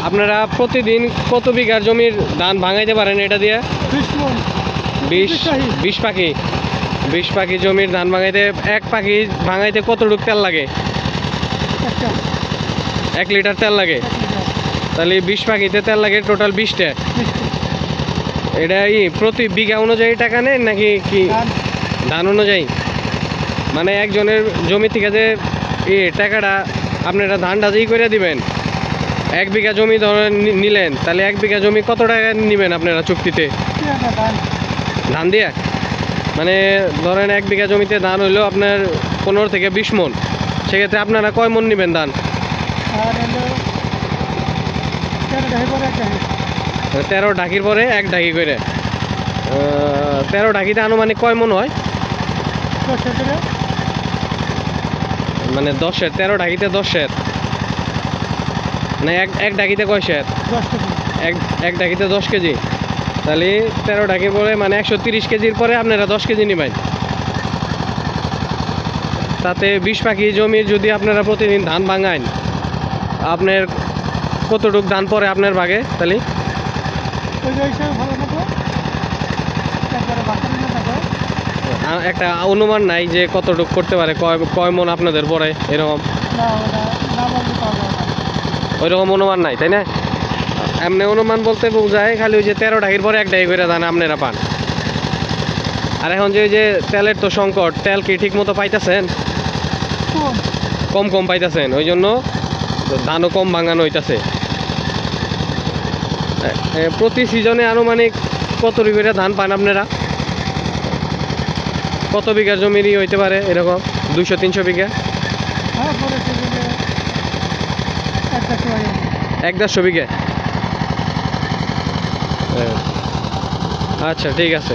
আপনারা প্রতিদিন কত বিঘার জমির ধান ভাঙাইতে পারেন এটা দিয়ে? 20 পাখি 20 পাখি জমির ধান ভাঙাইতে, এক পাখি ভাঙাইতে কতটুকু তেল লাগে? 1 লিটার তেল লাগে। তাহলে 20 পাখিতে তেল লাগে টোটাল 20টা। এটা প্রতি বিঘা অনুযায়ী টাকা নেন নাকি কি ধান অনুযায়ী? মানে একজনের জমি থেকে যে টাকাটা আপনারা ধানটা যেই করে দিবেন, 1 বিঘা জমি ধরেন নিলেন, তাহলে 1 বিঘা জমি কত টাকা নেবেন আপনারা চুক্তিতে ধান দিয়ে? মানে ধরেন 1 বিঘা জমিতে ধান হইলো আপনার 15 থেকে 20 মন, সেক্ষেত্রে আপনারা কয় মন নেবেন ধান? 13 ঢাকির পরে 1 ঢাকি করে। 13 ঢাকিতে আনুমানিক কয় মন হয়? মানে 10-এর 13 ঢাকিতে 10-এর, মানে এক ঢাকিতে কয় সের? এক ঢাকিতে 10 কেজি। তাহলে 13 ঢাকি পরে মানে 130 কেজির পরে আপনারা 10 কেজি নেবেন। তাতে 20 পাখি জমির যদি আপনারা প্রতিদিন ধান ভাঙান, আপনার কতটুক ধান পরে আপনার ভাগে? তাহলে একটা অনুমান নাই যে কতটুক করতে পারে, কয় মন আপনাদের পরে এরকম? ওইরকম অনুমান নাই, তাই না? এমনি অনুমান বলতে বোঝায় খালি ওই যে 13 ঢাকির পরে 1 ঢাকি করে ধান আপনারা পান। আর এখন যে ওই যে তেলের তো সংকট, তেল কি ঠিক মতো পাইতেছেন? কম পাইতেছেন, ওই জন্য ধানও কম ভাঙানো হইতাছে। প্রতি সিজনে আনুমানিক কত করে ধান পান আপনারা? কত বিঘার জমিরই হইতে পারে এরকম? 200-300 বিঘা? 1-150 বিঘা। আচ্ছা, ঠিক আছে।